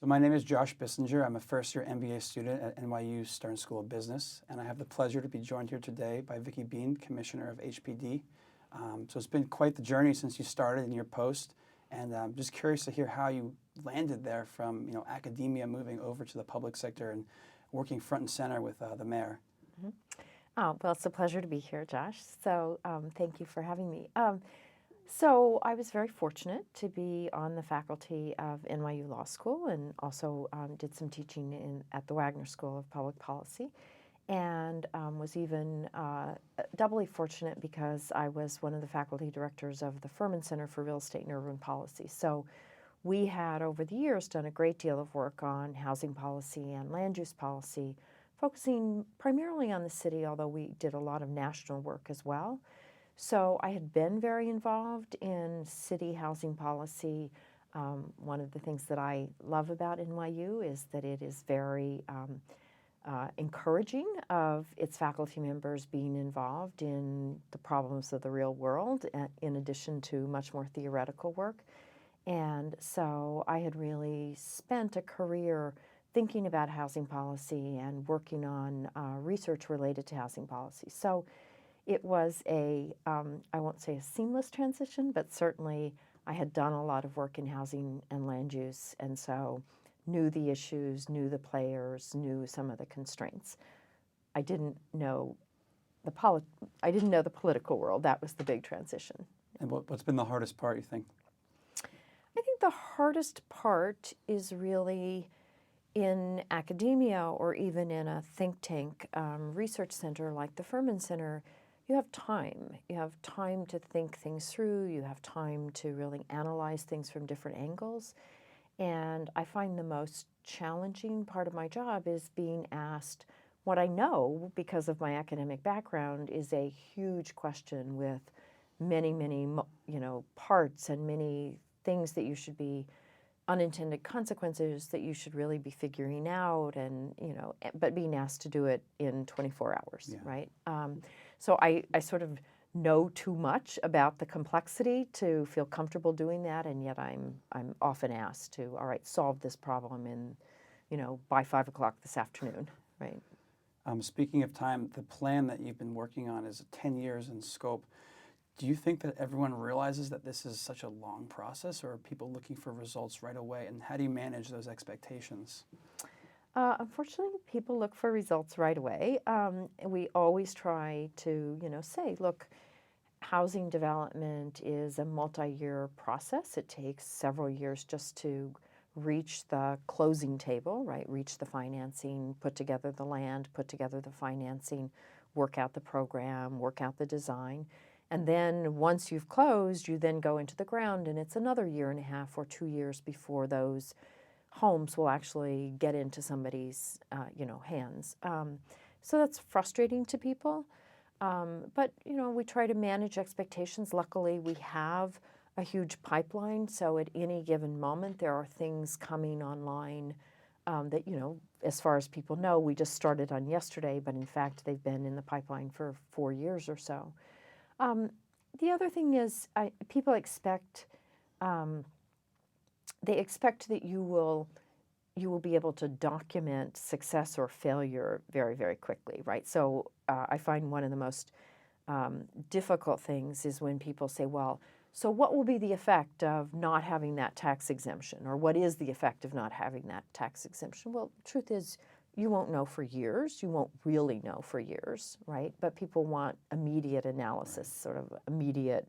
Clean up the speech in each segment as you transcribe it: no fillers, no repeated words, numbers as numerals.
So my name is Josh Bissinger. I'm a first-year MBA student at NYU Stern School of Business, and I have the pleasure to be joined here today by Vicki Been, Commissioner of HPD. So it's been quite the journey since you started in your post, and I'm just curious to hear how you landed there from academia, moving over to the public sector and working front and center with the mayor. Mm-hmm. Well, it's a pleasure to be here, Josh. So thank you for having me. So I was very fortunate to be on the faculty of NYU Law School and also did some teaching at the Wagner School of Public Policy, and was even doubly fortunate because I was one of the faculty directors of the Furman Center for Real Estate and Urban Policy. So we had, over the years, done a great deal of work on housing policy and land use policy, focusing primarily on the city, although we did a lot of national work as well. So I had been very involved in city housing policy. One of the things that I love about NYU is that it is very encouraging of its faculty members being involved in the problems of the real world, in addition to much more theoretical work. And so I had really spent a career thinking about housing policy and working on research related to housing policy. So it was I won't say a seamless transition, but certainly I had done a lot of work in housing and land use, and so knew the issues, knew the players, knew some of the constraints. I didn't know the political world. That was the big transition. And what's been the hardest part, you think? I think the hardest part is really in academia or even in a think tank research center like the Furman Center. You have time. You have time to think things through. You have time to really analyze things from different angles. And I find the most challenging part of my job is being asked what I know, because of my academic background, is a huge question with many, many, parts and many things that you should be, unintended consequences that you should really be figuring out, and but being asked to do it in 24 hours, Yeah. right? So I sort of know too much about the complexity to feel comfortable doing that, and yet I'm often asked to, all right, solve this problem in, by 5 o'clock this afternoon, right? Speaking of time, the plan that you've been working on is 10 years in scope. Do you think that everyone realizes that this is such a long process, or are people looking for results right away? And how do you manage those expectations? Unfortunately, people look for results right away. We always try to, say, look, housing development is a multi-year process. It takes several years just to reach the closing table, right? Reach the financing, put together the land, put together the financing, work out the program, work out the design. And then once you've closed, you then go into the ground, and it's another 1.5 or 2 years before those homes will actually get into somebody's, hands. So that's frustrating to people. But, we try to manage expectations. Luckily, we have a huge pipeline, so at any given moment, there are things coming online that, as far as people know, we just started on yesterday, but in fact, they've been in the pipeline for 4 years or so. The other thing is people expect they expect that you will be able to document success or failure very, very quickly, right? So I find one of the most difficult things is when people say, well, so what will be the effect of not having that tax exemption? Or what is the effect of not having that tax exemption? Well, the truth is, you won't know for years. You won't really know for years, right? But people want immediate analysis, sort of immediate,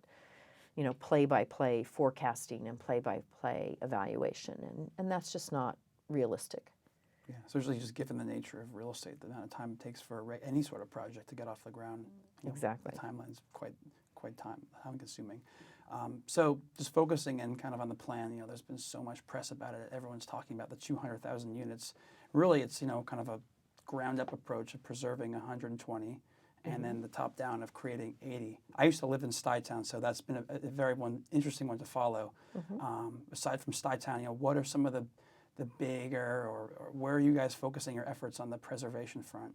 play-by-play forecasting and play-by-play evaluation, and that's just not realistic. Yeah, especially just given the nature of real estate, the amount of time it takes for any sort of project to get off the ground. Exactly. The timeline's quite time-consuming. So just focusing in kind of on the plan, there's been so much press about it. Everyone's talking about the 200,000 units. Really, it's, kind of a ground-up approach of preserving 120, and then the top-down of creating 80. I used to live in Stuytown, so that's been a very interesting one to follow. Aside from Stuytown, what are some of the bigger, or where are you guys focusing your efforts on the preservation front?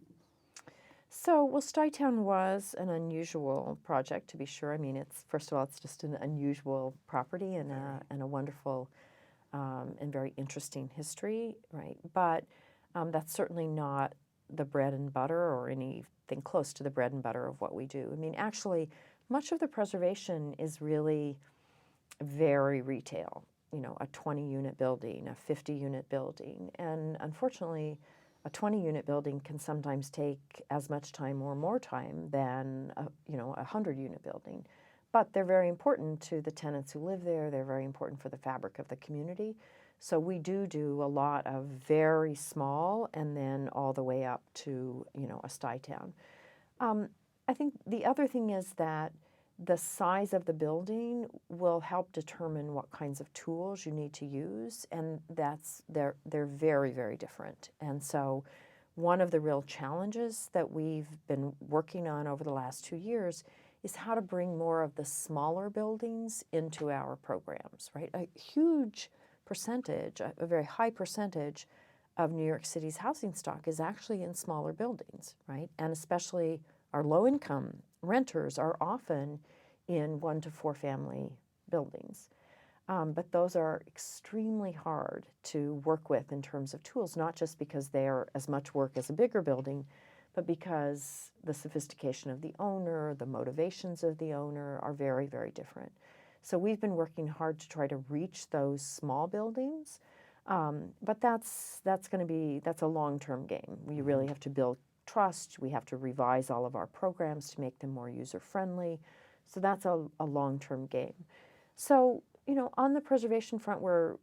So, Stuytown was an unusual project, to be sure. I mean, first of all, it's just an unusual property and a wonderful and very interesting history, right? But that's certainly not the bread and butter or anything close to the bread and butter of what we do. I mean, actually, much of the preservation is really very retail, you know, a 20-unit building, a 50-unit building. And unfortunately, a 20-unit building can sometimes take as much time or more time than a 100-unit building. But they're very important to the tenants who live there. They're very important for the fabric of the community. So we do a lot of very small and then all the way up to, you know, a sty town. I think the other thing is that the size of the building will help determine what kinds of tools you need to use, and they're very, very different. And so one of the real challenges that we've been working on over the last 2 years is how to bring more of the smaller buildings into our programs, right? A huge percentage, a very high percentage of New York City's housing stock is actually in smaller buildings, right? And especially our low-income renters are often in 1 to 4 family buildings. But those are extremely hard to work with in terms of tools, not just because they are as much work as a bigger building, but because the sophistication of the owner, the motivations of the owner are very, very different. So we've been working hard to try to reach those small buildings, but that's a long-term game. We really have to build trust. We have to revise all of our programs to make them more user-friendly. So that's a long-term game. So, you know, on the preservation front, we're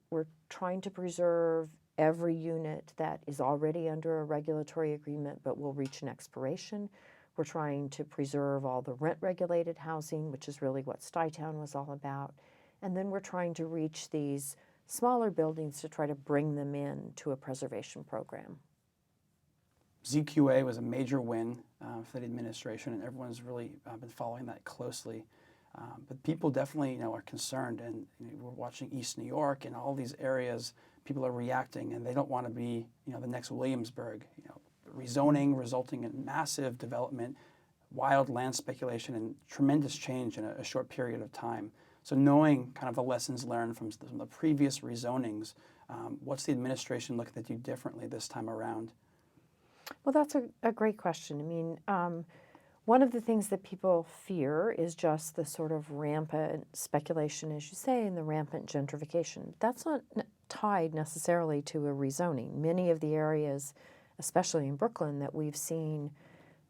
trying to preserve every unit that is already under a regulatory agreement but will reach an expiration. We're trying to preserve all the rent-regulated housing, which is really what Stuytown was all about. And then we're trying to reach these smaller buildings to try to bring them in to a preservation program. ZQA was a major win for the administration, and everyone's really been following that closely. But people definitely, you know, are concerned, and you know, we're watching East New York and all these areas. People are reacting, and they don't want to be, you know, the next Williamsburg. You know, rezoning resulting in massive development, wild land speculation, and tremendous change in a short period of time. So knowing kind of the lessons learned from some of the previous rezonings, what's the administration looking to do differently this time around? Well, that's a great question. I mean, one of the things that people fear is just the sort of rampant speculation, as you say, and the rampant gentrification. That's not tied necessarily to a rezoning. Many of the areas, especially in Brooklyn, that we've seen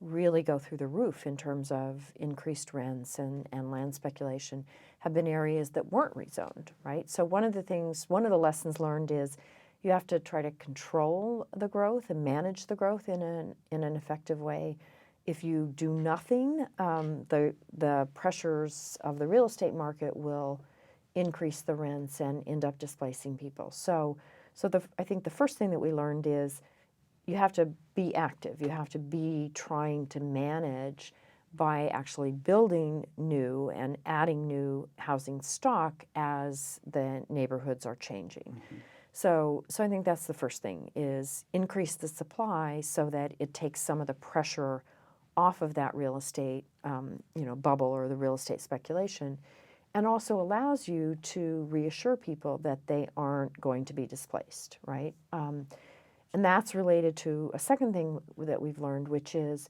really go through the roof in terms of increased rents and land speculation have been areas that weren't rezoned, right? So one of the lessons learned is you have to try to control the growth and manage the growth in an effective way. If you do nothing, the pressures of the real estate market will increase the rents and end up displacing people. So I think the first thing that we learned is you have to be active. You have to be trying to manage by actually building new and adding new housing stock as the neighborhoods are changing. Mm-hmm. So I think that's the first thing, is increase the supply so that it takes some of the pressure off of that real estate bubble or the real estate speculation, and also allows you to reassure people that they aren't going to be displaced, right? And that's related to a second thing that we've learned, which is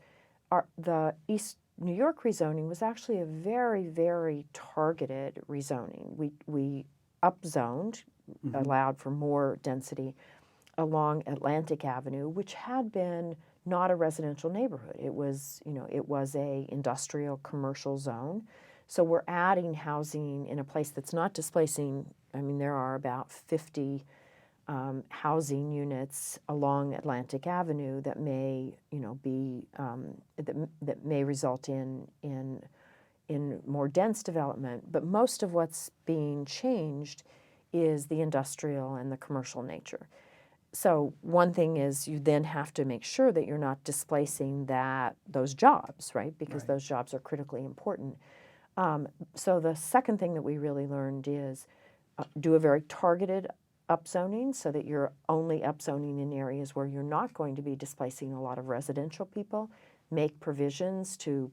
the East New York rezoning was actually a very, very targeted rezoning. We upzoned, mm-hmm. allowed for more density along Atlantic Avenue, which had been not a residential neighborhood. It was a industrial commercial zone. So we're adding housing in a place that's not displacing. I mean, there are about 50 housing units along Atlantic Avenue that may, that may result in more dense development. But most of what's being changed is the industrial and the commercial nature. So one thing is you then have to make sure that you're not displacing those jobs, right? Because those jobs are critically important. So the second thing that we really learned is do a very targeted upzoning so that you're only upzoning in areas where you're not going to be displacing a lot of residential people. Make provisions to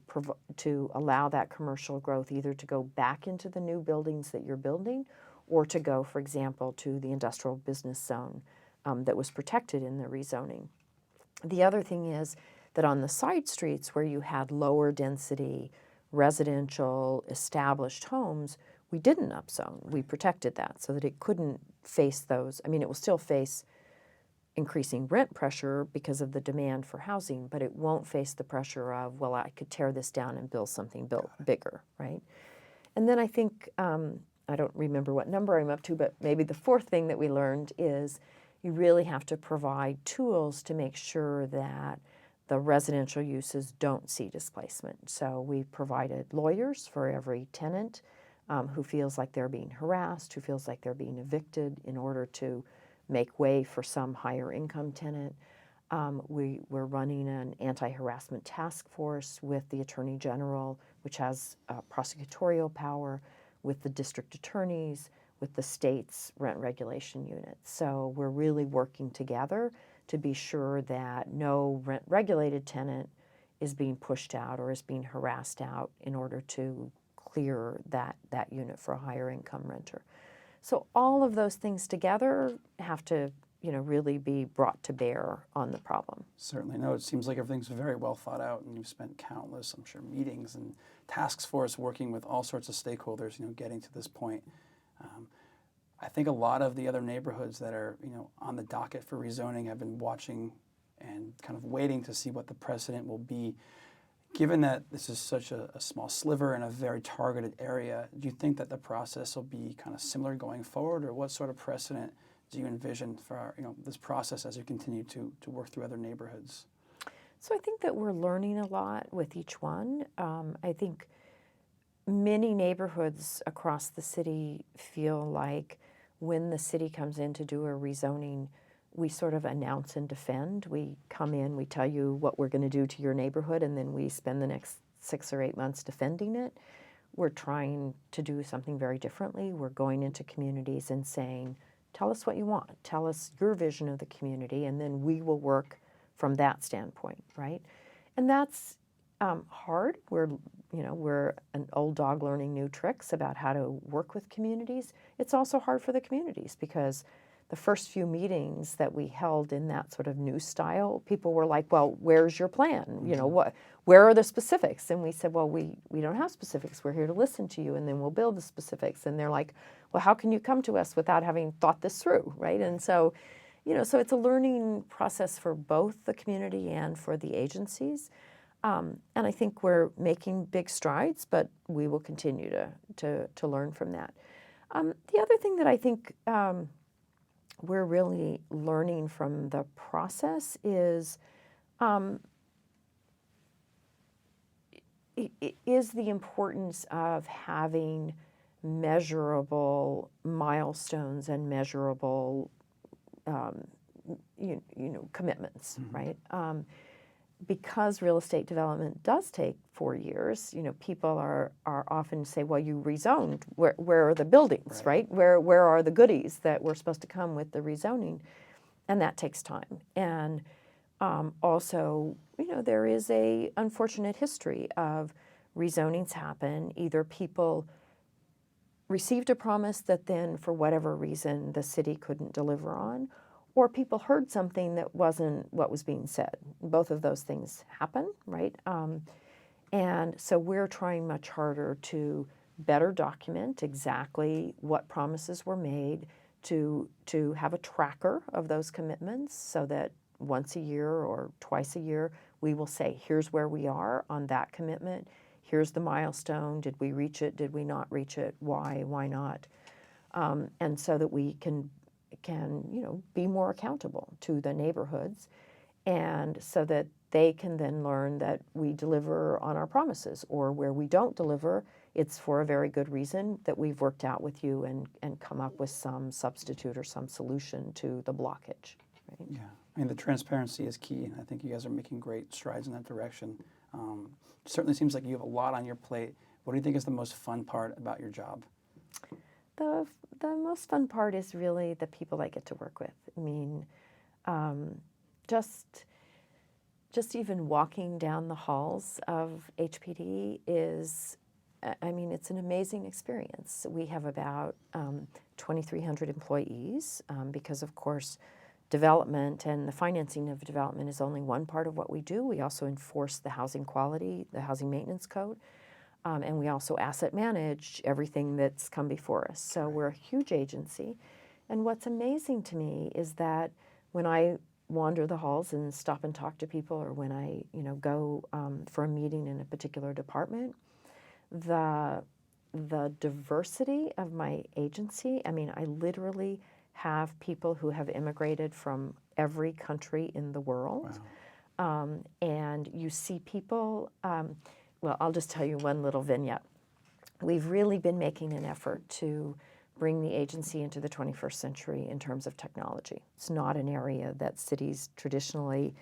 allow that commercial growth either to go back into the new buildings that you're building or to go, for example, to the industrial business zone that was protected in the rezoning. The other thing is that on the side streets where you had lower density residential established homes, we didn't upzone. We protected that so that it couldn't face those. I mean, it will still face increasing rent pressure because of the demand for housing, but it won't face the pressure of, well, I could tear this down and build something bigger, right? And then I think, I don't remember what number I'm up to, but maybe the fourth thing that we learned is you really have to provide tools to make sure that the residential uses don't see displacement. So we provided lawyers for every tenant who feels like they're being harassed, who feels like they're being evicted in order to make way for some higher income tenant. We're running an anti-harassment task force with the Attorney General, which has prosecutorial power, with the district attorneys, with the state's rent regulation units. So we're really working together to be sure that no rent regulated tenant is being pushed out or is being harassed out in order to clear that unit for a higher income renter. So all of those things together have to, really be brought to bear on the problem. Certainly. No, it seems like everything's very well thought out, and you've spent countless, I'm sure, meetings and task force working with all sorts of stakeholders, getting to this point. I think a lot of the other neighborhoods that are, on the docket for rezoning have been watching and kind of waiting to see what the precedent will be. Given that this is such a small sliver in a very targeted area, do you think that the process will be kind of similar going forward, or what sort of precedent do you envision for this process as you continue to work through other neighborhoods? So I think that we're learning a lot with each one. I think many neighborhoods across the city feel like when the city comes in to do a rezoning, we sort of announce and defend. We come in, we tell you what we're going to do to your neighborhood, and then we spend the next 6 or 8 months defending it. We're trying to do something very differently. We're going into communities and saying, tell us what you want. Tell us your vision of the community, and then we will work from that standpoint, right? And that's hard. We're an old dog learning new tricks about how to work with communities. It's also hard for the communities because the first few meetings that we held in that sort of new style, people were like, well, where's your plan? Mm-hmm. Where are the specifics? And we said, well, we don't have specifics. We're here to listen to you, and then we'll build the specifics. And they're like, well, how can you come to us without having thought this through, right? And so, so it's a learning process for both the community and for the agencies. And I think we're making big strides, but we will continue to learn from that. The other thing that I think we're really learning from the process is the importance of having measurable milestones and measurable commitments, Mm-hmm. right? Because real estate development does take 4 years, people are often say, well, you rezoned. Where are the buildings, right? Where are the goodies that were supposed to come with the rezoning? And that takes time. And also, there is a unfortunate history of rezonings happen. Either people received a promise that then, for whatever reason, the city couldn't deliver on, or people heard something that wasn't what was being said. Both of those things happen, right? And so we're trying much harder to better document exactly what promises were made, to have a tracker of those commitments so that once a year or twice a year, we will say, here's where we are on that commitment. Here's the milestone. Did we reach it? Did we not reach it? Why not? And so that we can be more accountable to the neighborhoods, and so that they can then learn that we deliver on our promises, or where we don't deliver, it's for a very good reason that we've worked out with you and come up with some substitute or some solution to the blockage. Right? Yeah, I mean, the transparency is key, and I think you guys are making great strides in that direction. Certainly seems like you have a lot on your plate. What do you think is the most fun part about your job? The most fun part is really the people I get to work with. I mean, just even walking down the halls of HPD is I mean, it's an amazing experience. We have about 2,300 employees because, of course, development and the financing of development is only one part of what we do. We also enforce the housing quality, the housing maintenance code, and we also asset manage everything that's come before us. So we're a huge agency. And what's amazing to me is that when I wander the halls and stop and talk to people, or when I, go for a meeting in a particular department, the diversity of my agency, I mean, I literally have people who have immigrated from every country in the world. Wow. And you see people, well, I'll just tell you one little vignette. We've really been making an effort to bring the agency into the 21st century in terms of technology. It's not an area that cities traditionally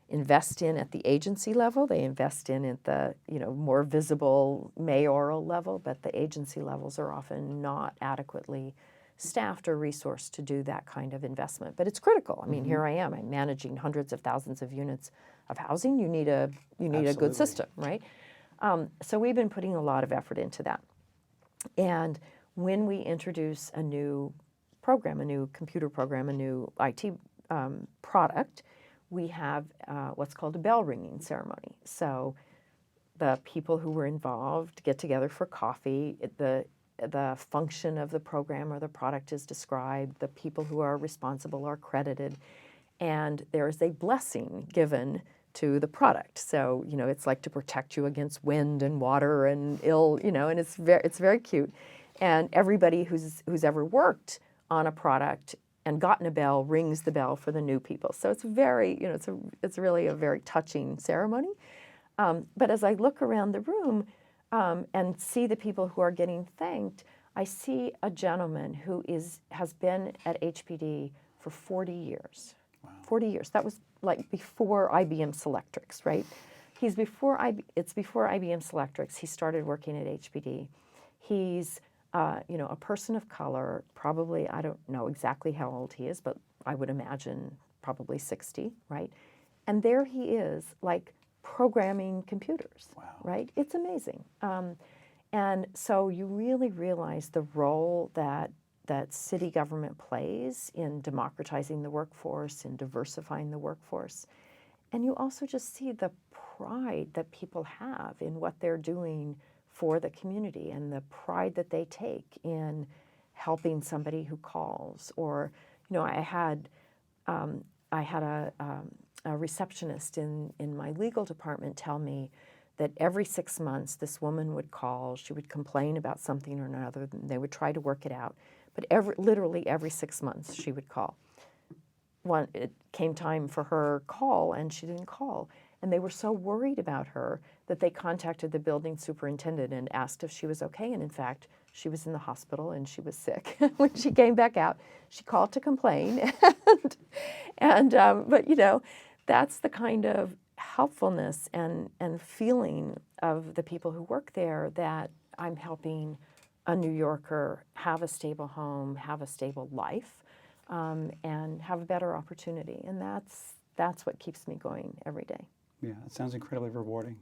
invest in at the agency level. They invest in at the more visible mayoral level, but the agency levels are often not adequately staffed or resourced to do that kind of investment. But it's critical. I mean, here I am. I'm managing hundreds of thousands of units of housing. You need a good Absolutely. system, right? So we've been putting a lot of effort into that. And when we introduce a new program, a new computer program, a new IT product, we have what's called a bell ringing ceremony. So the people who were involved get together for coffee. The function of the program or the product is described. The people who are responsible are credited. And there is a blessing given to the product. So, it's like to protect you against wind and water and ill, and it's very cute. And everybody who's ever worked on a product and gotten a bell rings the bell for the new people. So it's very, it's really a very touching ceremony. But as I look around the room and see the people who are getting thanked, I see a gentleman who has been at HPD for 40 years. Wow. 40 years. That was like before IBM Selectrix, right? It's before IBM Selectrix. He started working at HPD. He's a person of color, probably, I don't know exactly how old he is, but I would imagine probably 60, right? And there he is, like, programming computers, Wow. right? It's amazing. And so you really realize the role that city government plays in democratizing the workforce, in diversifying the workforce. And you also just see the pride that people have in what they're doing for the community, and the pride that they take in helping somebody who calls. Or, I had a receptionist in my legal department tell me that every 6 months this woman would call. She would complain about something or another, and they would try to work it out. But literally every 6 months she would call. It came time for her call, and she didn't call. And they were so worried about her that they contacted the building superintendent and asked if she was okay. And in fact, she was in the hospital and she was sick. When she came back out, she called to complain. But that's the kind of helpfulness and feeling of the people who work there, that I'm helping a New Yorker have a stable home, have a stable life, and have a better opportunity. And that's what keeps me going every day. Yeah, it sounds incredibly rewarding.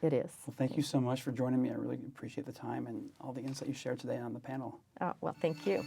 It is. Well, thank you so much for joining me. I really appreciate the time and all the insight you shared today on the panel. Well, thank you.